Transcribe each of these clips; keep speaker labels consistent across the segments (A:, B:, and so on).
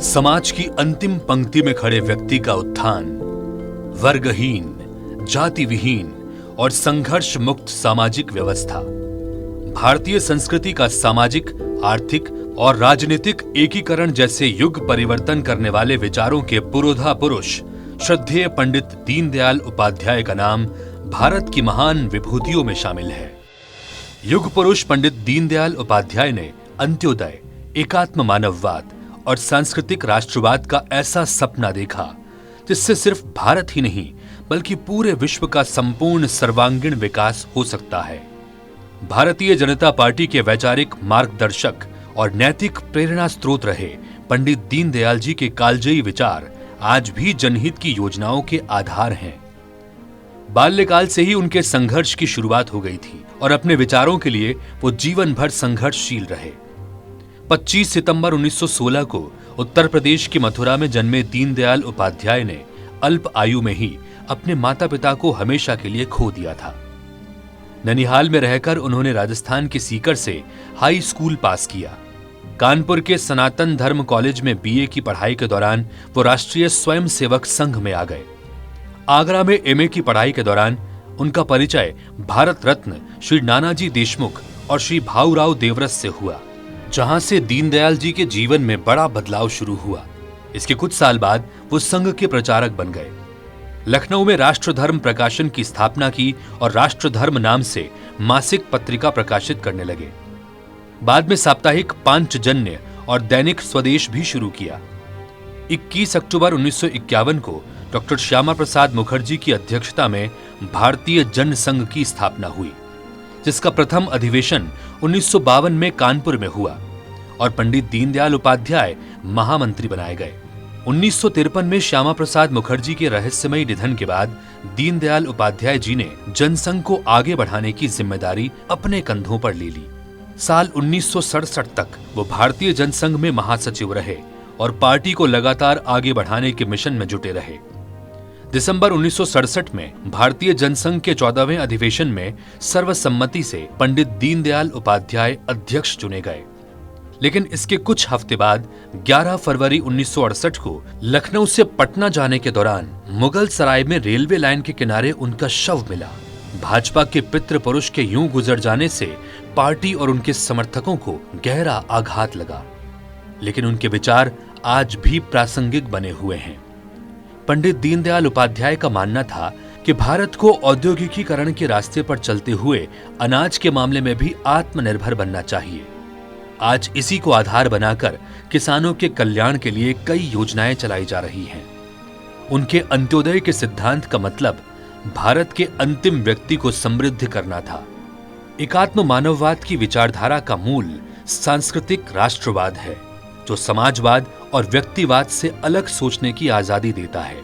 A: समाज की अंतिम पंक्ति में खड़े व्यक्ति का उत्थान, वर्गहीन, जाति विहीन और संघर्ष मुक्त सामाजिक व्यवस्था, भारतीय संस्कृति का सामाजिक, आर्थिक और राजनीतिक एकीकरण जैसे युग परिवर्तन करने वाले विचारों के पुरोधा पुरुष श्रद्धेय पंडित दीनदयाल उपाध्याय का नाम भारत की महान विभूतियों में शामिल है। युग पुरुष पंडित दीनदयाल उपाध्याय ने अंत्योदय, एकात्म मानववाद और सांस्कृतिक राष्ट्रवाद का ऐसा सपना देखा जिससे सिर्फ भारत ही नहीं बल्कि पूरे विश्व का संपूर्ण सर्वांगीण विकास हो सकता है। भारतीय जनता पार्टी के वैचारिक मार्गदर्शक और नैतिक प्रेरणा स्रोत रहे पंडित दीनदयाल जी के कालजयी विचार आज भी जनहित की योजनाओं के आधार हैं। बाल्यकाल से ही उनके संघर्ष की शुरुआत हो गई थी और अपने विचारों के लिए वो जीवन भर संघर्षशील रहे। 25 सितंबर 1916 को उत्तर प्रदेश की मथुरा में जन्मे दीनदयाल उपाध्याय ने अल्प आयु में ही अपने माता पिता को हमेशा के लिए खो दिया था। ननिहाल में रहकर उन्होंने राजस्थान के सीकर से हाई स्कूल पास किया। कानपुर के सनातन धर्म कॉलेज में बीए की पढ़ाई के दौरान वो राष्ट्रीय स्वयंसेवक संघ में आ गए। आगरा में एमए की पढ़ाई के दौरान उनका परिचय भारत रत्न श्री नानाजी देशमुख और श्री भाऊराव देवरस से हुआ, जहां से दीनदयाल जी के जीवन में बड़ा बदलाव शुरू हुआ। इसके कुछ साल बाद वो संघ के प्रचारक बन गए। लखनऊ में राष्ट्रधर्म प्रकाशन की स्थापना की और राष्ट्रधर्म नाम से मासिक पत्रिका प्रकाशित करने लगे। बाद में साप्ताहिक पांचजन्य और दैनिक स्वदेश भी शुरू किया। 21 अक्टूबर 1951 को डॉक्टर श्यामा प्रसाद मुखर्जी की अध्यक्षता में भारतीय जन संघ की स्थापना हुई, जिसका प्रथम अधिवेशन 1952 में कानपुर में हुआ और पंडित दीनदयाल उपाध्याय महामंत्री बनाए गए। 1953 में श्यामा प्रसाद मुखर्जी के रहस्यमयी निधन के बाद दीनदयाल उपाध्याय जी ने जनसंघ को आगे बढ़ाने की जिम्मेदारी अपने कंधों पर ले ली। साल 1967 तक वो भारतीय जनसंघ में महासचिव रहे और पार्टी को लगातार आगे बढ़ाने के मिशन में जुटे रहे। दिसंबर 1967 में भारतीय जनसंघ के 14वें अधिवेशन में सर्वसम्मति से पंडित दीनदयाल उपाध्याय अध्यक्ष चुने गए। लेकिन इसके कुछ हफ्ते बाद 11 फरवरी 1968 को लखनऊ से पटना जाने के दौरान मुगल सराय में रेलवे लाइन के किनारे उनका शव मिला। भाजपा के पितृ पुरुष के यूं गुजर जाने से पार्टी और उनके समर्थकों को गहरा आघात लगा, लेकिन उनके विचार आज भी प्रासंगिक बने हुए हैं। पंडित दीनदयाल उपाध्याय का मानना था कि भारत को औद्योगिकीकरण के रास्ते पर चलते हुए अनाज के मामले में भी आत्मनिर्भर बनना चाहिए। आज इसी को आधार बनाकर किसानों के कल्याण के लिए कई योजनाएं चलाई जा रही हैं। उनके अंत्योदय के सिद्धांत का मतलब भारत के अंतिम व्यक्ति को समृद्ध करना था। एकात्म मानववाद की विचारधारा का मूल सांस्कृतिक राष्ट्रवाद है, जो समाजवाद और व्यक्तिवाद से अलग सोचने की आजादी देता है।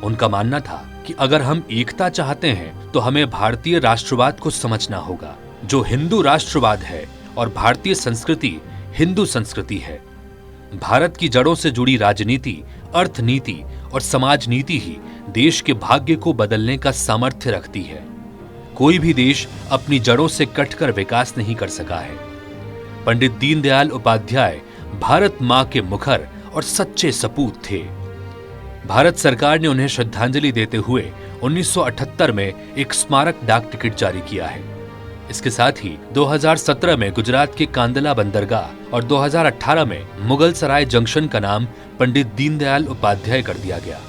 A: उनका मानना था कि अगर हम एकता चाहते हैं तो हमें भारतीय राष्ट्रवाद को समझना होगा, जो हिंदू राष्ट्रवाद है और भारतीय संस्कृति हिंदू संस्कृति है। भारत की जड़ों से जुड़ी राजनीति, अर्थनीति और समाज नीति ही देश के भाग्य को बदलने का सामर्थ्य रखती है। कोई भी देश अपनी जड़ों से कटकर विकास नहीं कर सका है। पंडित दीनदयाल उपाध्याय भारत मां के मुखर और सच्चे सपूत थे। भारत सरकार ने उन्हें श्रद्धांजलि देते हुए 1978 में एक स्मारक डाक टिकट जारी किया है। इसके साथ ही 2017 में गुजरात के कांदला बंदरगाह और 2018 में मुगल सराय जंक्शन का नाम पंडित दीनदयाल उपाध्याय कर दिया गया।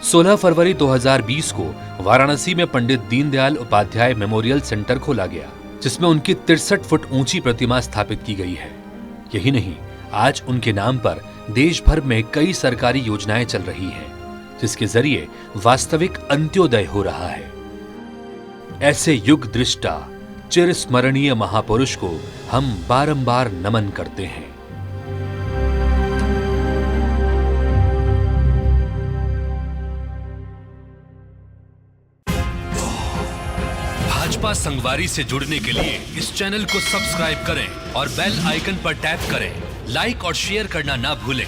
A: 16 फरवरी 2020 को वाराणसी में पंडित दीनदयाल उपाध्याय मेमोरियल सेंटर खोला गया, जिसमें उनकी 63 फुट ऊंची प्रतिमा स्थापित की गई है। यही नहीं, आज उनके नाम पर देश भर में कई सरकारी योजनाएं चल रही हैं, जिसके जरिए वास्तविक अंत्योदय हो रहा है। ऐसे युग दृष्टा चिरस्मरणीय महापुरुष को हम बारंबार नमन करते हैं। भाजपा संगवारी से जुड़ने के लिए इस चैनल को सब्सक्राइब करें और बेल आइकन पर टैप करें। लाइक और शेयर करना ना भूलें।